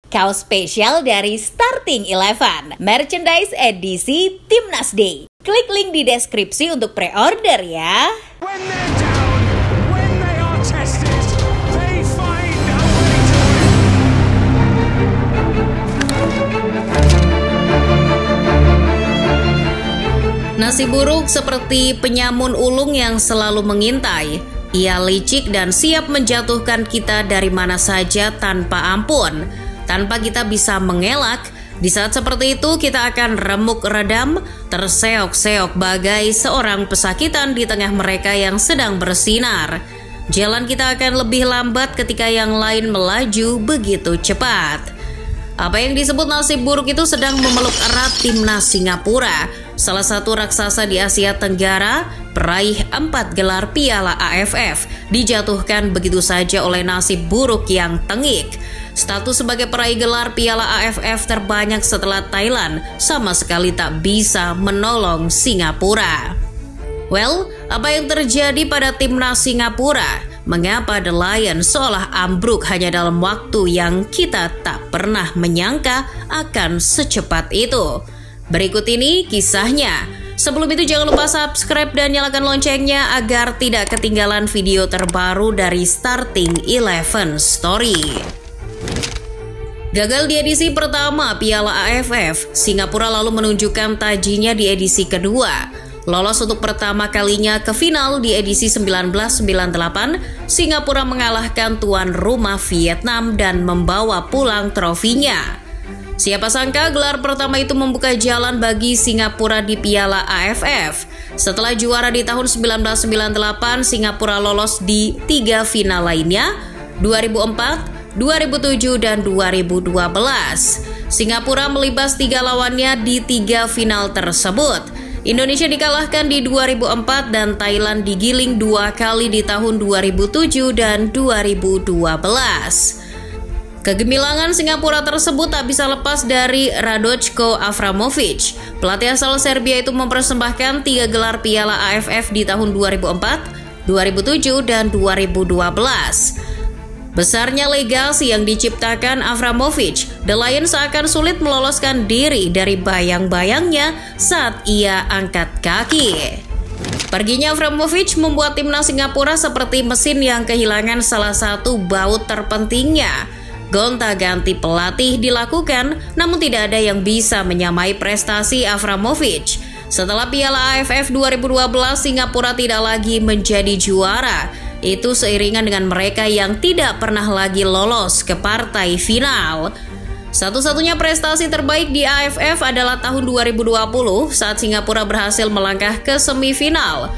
Kaos spesial dari Starting Eleven, merchandise edisi Timnas Day. Klik link di deskripsi untuk pre-order ya. Nasi buruk seperti penyamun ulung yang selalu mengintai. Ia licik dan siap menjatuhkan kita dari mana saja tanpa ampun. Tanpa kita bisa mengelak, di saat seperti itu kita akan remuk redam, terseok-seok bagai seorang pesakitan di tengah mereka yang sedang bersinar. Jalan kita akan lebih lambat ketika yang lain melaju begitu cepat. Apa yang disebut nasib buruk itu sedang memeluk erat timnas Singapura, salah satu raksasa di Asia Tenggara, peraih 4 gelar Piala AFF, dijatuhkan begitu saja oleh nasib buruk yang tengik. Status sebagai peraih gelar Piala AFF terbanyak setelah Thailand sama sekali tak bisa menolong Singapura. Well, apa yang terjadi pada timnas Singapura? Mengapa The Lions seolah ambruk hanya dalam waktu yang kita tak pernah menyangka akan secepat itu? Berikut ini kisahnya. Sebelum itu jangan lupa subscribe dan nyalakan loncengnya agar tidak ketinggalan video terbaru dari Starting Eleven Story. Gagal di edisi pertama Piala AFF, Singapura lalu menunjukkan tajinya di edisi kedua. Lolos untuk pertama kalinya ke final di edisi 1998, Singapura mengalahkan tuan rumah Vietnam dan membawa pulang trofinya. Siapa sangka gelar pertama itu membuka jalan bagi Singapura di Piala AFF. Setelah juara di tahun 1998, Singapura lolos di 3 final lainnya, 2004, 2007, dan 2012. Singapura melibas 3 lawannya di 3 final tersebut. Indonesia dikalahkan di 2004 dan Thailand digiling 2 kali di tahun 2007 dan 2012. Kegemilangan Singapura tersebut tak bisa lepas dari Radojko Avramovic. Pelatih asal Serbia itu mempersembahkan 3 gelar Piala AFF di tahun 2004, 2007, dan 2012. Besarnya legasi yang diciptakan Avramovic, The Lions akan sulit meloloskan diri dari bayang-bayangnya saat ia angkat kaki. Perginya Avramovic membuat timnas Singapura seperti mesin yang kehilangan salah satu baut terpentingnya. Gonta-ganti pelatih dilakukan, namun tidak ada yang bisa menyamai prestasi Avramovic. Setelah Piala AFF 2012, Singapura tidak lagi menjadi juara. Itu seiringan dengan mereka yang tidak pernah lagi lolos ke partai final. Satu-satunya prestasi terbaik di AFF adalah tahun 2020 saat Singapura berhasil melangkah ke semifinal.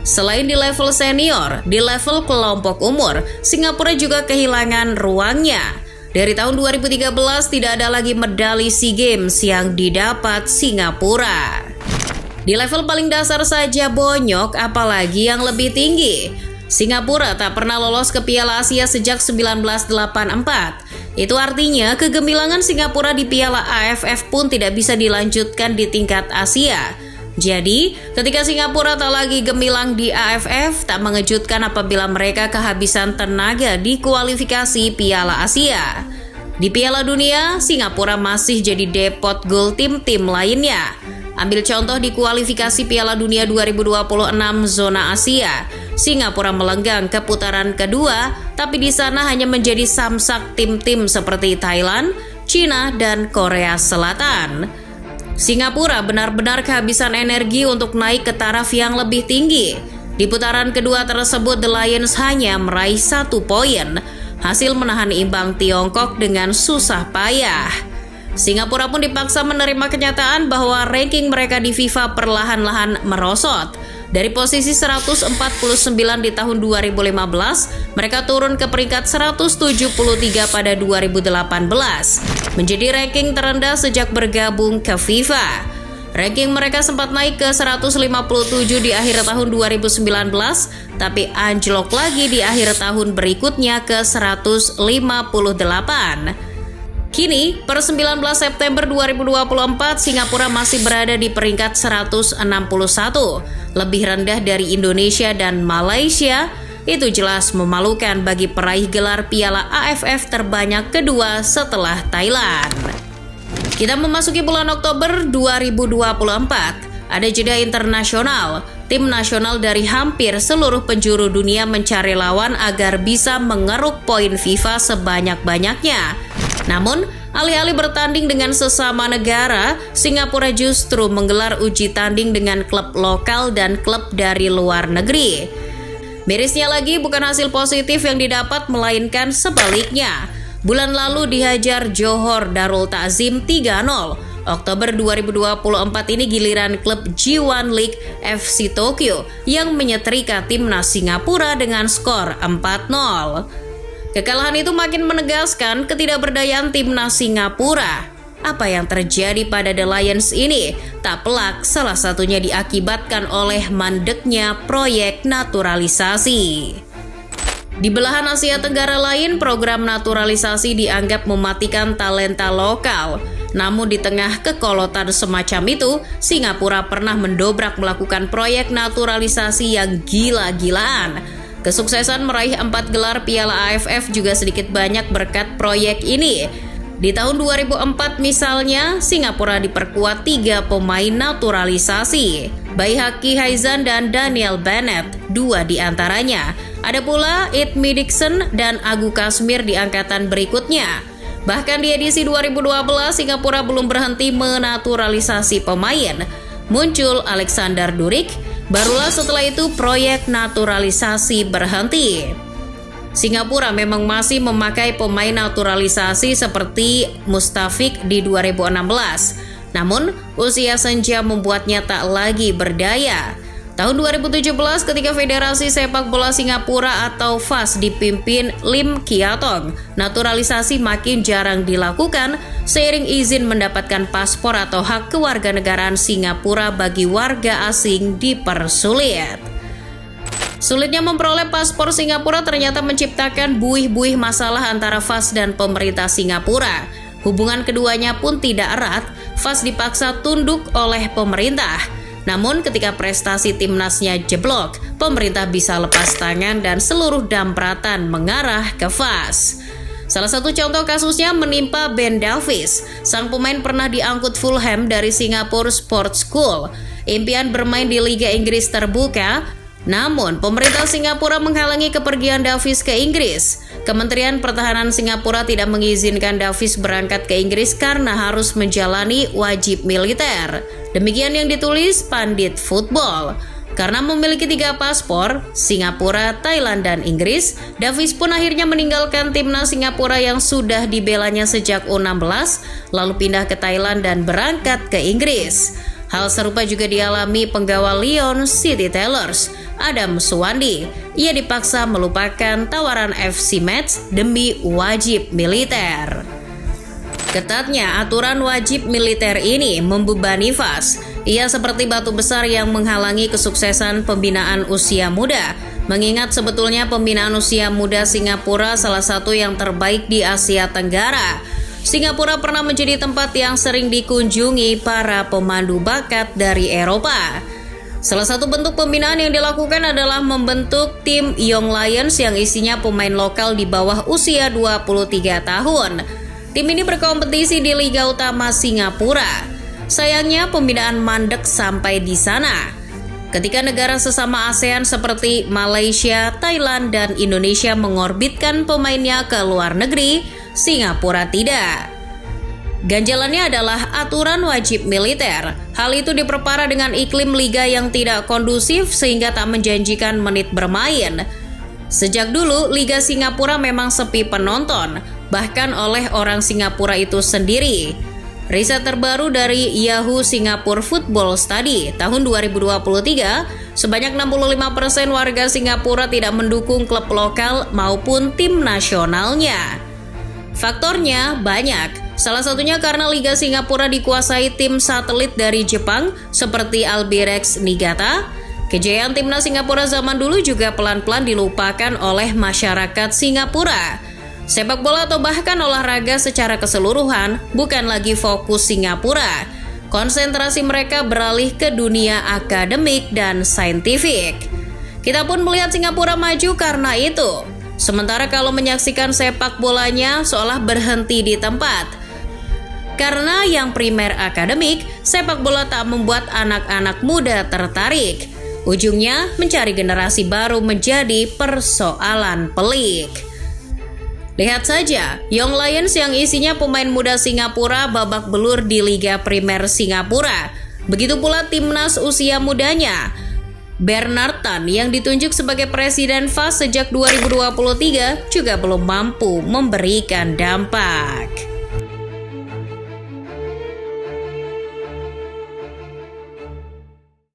Selain di level senior, di level kelompok umur, Singapura juga kehilangan ruangnya. Dari tahun 2013 tidak ada lagi medali SEA Games yang didapat Singapura. Di level paling dasar saja bonyok, apalagi yang lebih tinggi. Singapura tak pernah lolos ke Piala Asia sejak 1984. Itu artinya kegemilangan Singapura di Piala AFF pun tidak bisa dilanjutkan di tingkat Asia. Jadi, ketika Singapura tak lagi gemilang di AFF, tak mengejutkan apabila mereka kehabisan tenaga di kualifikasi Piala Asia. Di Piala Dunia, Singapura masih jadi depot gol tim-tim lainnya. Ambil contoh di kualifikasi Piala Dunia 2026 zona Asia. Singapura melenggang ke putaran kedua, tapi di sana hanya menjadi samsak tim-tim seperti Thailand, Cina, dan Korea Selatan. Singapura benar-benar kehabisan energi untuk naik ke taraf yang lebih tinggi. Di putaran kedua tersebut, The Lions hanya meraih 1 poin, hasil menahan imbang Tiongkok dengan susah payah. Singapura pun dipaksa menerima kenyataan bahwa ranking mereka di FIFA perlahan-lahan merosot. Dari posisi 149 di tahun 2015, mereka turun ke peringkat 173 pada 2018, menjadi ranking terendah sejak bergabung ke FIFA. Ranking mereka sempat naik ke 157 di akhir tahun 2019, tapi anjlok lagi di akhir tahun berikutnya ke 158. Kini, per 19 September 2024, Singapura masih berada di peringkat 161, lebih rendah dari Indonesia dan Malaysia. itu jelas memalukan bagi peraih gelar Piala AFF terbanyak kedua setelah Thailand. Kita memasuki bulan Oktober 2024. Ada jeda internasional. Tim nasional dari hampir seluruh penjuru dunia mencari lawan agar bisa mengeruk poin FIFA sebanyak-banyaknya. Namun, alih-alih bertanding dengan sesama negara, Singapura justru menggelar uji tanding dengan klub lokal dan klub dari luar negeri. Mirisnya lagi, bukan hasil positif yang didapat, melainkan sebaliknya. Bulan lalu dihajar Johor Darul Ta'zim 3-0. Oktober 2024 ini giliran klub G1 League FC Tokyo yang menyetrika timnas Singapura dengan skor 4-0. Kekalahan itu makin menegaskan ketidakberdayaan timnas Singapura. Apa yang terjadi pada The Lions ini? Tak pelak salah satunya diakibatkan oleh mandeknya proyek naturalisasi. Di belahan Asia Tenggara lain, program naturalisasi dianggap mematikan talenta lokal. Namun di tengah kekolotan semacam itu, Singapura pernah mendobrak melakukan proyek naturalisasi yang gila-gilaan. Kesuksesan meraih 4 gelar Piala AFF juga sedikit banyak berkat proyek ini. Di tahun 2004 misalnya, Singapura diperkuat 3 pemain naturalisasi, Baihaki Haizan dan Daniel Bennett, 2 di antaranya. Ada pula Idmi Dixon dan Agu Kasmir di angkatan berikutnya. Bahkan di edisi 2012, Singapura belum berhenti menaturalisasi pemain. Muncul Alexander Durik, barulah setelah itu proyek naturalisasi berhenti. Singapura memang masih memakai pemain naturalisasi seperti Mustafik di 2016. Namun, usia senja membuatnya tak lagi berdaya. Tahun 2017 ketika Federasi Sepak Bola Singapura atau FAS dipimpin Lim Kia Tong, naturalisasi makin jarang dilakukan seiring izin mendapatkan paspor atau hak kewarganegaraan Singapura bagi warga asing dipersulit. Sulitnya memperoleh paspor Singapura ternyata menciptakan buih-buih masalah antara FAS dan pemerintah Singapura. Hubungan keduanya pun tidak erat, FAS dipaksa tunduk oleh pemerintah. Namun ketika prestasi timnasnya jeblok, pemerintah bisa lepas tangan dan seluruh dampratan mengarah ke FAS. Salah satu contoh kasusnya menimpa Ben Davies. Sang pemain pernah diangkut Fulham dari Singapore Sports School. Impian bermain di Liga Inggris terbuka, namun pemerintah Singapura menghalangi kepergian Davies ke Inggris. Kementerian Pertahanan Singapura tidak mengizinkan Davies berangkat ke Inggris karena harus menjalani wajib militer. Demikian yang ditulis Pandit Football. Karena memiliki 3 paspor, Singapura, Thailand, dan Inggris, Davies pun akhirnya meninggalkan timnas Singapura yang sudah dibelanya sejak U16, lalu pindah ke Thailand dan berangkat ke Inggris. Hal serupa juga dialami penggawa Lyon City Tailors, Adam Suwandi. Ia dipaksa melupakan tawaran FC Metz demi wajib militer. Ketatnya aturan wajib militer ini membebani FAS. Ia seperti batu besar yang menghalangi kesuksesan pembinaan usia muda. Mengingat sebetulnya pembinaan usia muda Singapura salah satu yang terbaik di Asia Tenggara. Singapura pernah menjadi tempat yang sering dikunjungi para pemandu bakat dari Eropa. Salah satu bentuk pembinaan yang dilakukan adalah membentuk tim Young Lions yang isinya pemain lokal di bawah usia 23 tahun. Tim ini berkompetisi di Liga Utama Singapura. Sayangnya pembinaan mandek sampai di sana. Ketika negara sesama ASEAN seperti Malaysia, Thailand, dan Indonesia mengorbitkan pemainnya ke luar negeri, Singapura tidak. Ganjalannya adalah aturan wajib militer. Hal itu diperparah dengan iklim liga yang tidak kondusif sehingga tak menjanjikan menit bermain. Sejak dulu, Liga Singapura memang sepi penonton, bahkan oleh orang Singapura itu sendiri. Riset terbaru dari Yahoo Singapore Football Study tahun 2023, sebanyak 65% warga Singapura tidak mendukung klub lokal maupun tim nasionalnya. Faktornya banyak, salah satunya karena Liga Singapura dikuasai tim satelit dari Jepang seperti Albirex Niigata. Kejayaan timnas Singapura zaman dulu juga pelan-pelan dilupakan oleh masyarakat Singapura. Sepak bola atau bahkan olahraga secara keseluruhan bukan lagi fokus Singapura. Konsentrasi mereka beralih ke dunia akademik dan saintifik. Kita pun melihat Singapura maju karena itu. Sementara kalau menyaksikan sepak bolanya seolah berhenti di tempat. Karena yang primer akademik, sepak bola tak membuat anak-anak muda tertarik. Ujungnya mencari generasi baru menjadi persoalan pelik. Lihat saja, Young Lions yang isinya pemain muda Singapura babak belur di Liga Primer Singapura. Begitu pula timnas usia mudanya. Bernard Tan yang ditunjuk sebagai presiden FAS sejak 2023 juga belum mampu memberikan dampak.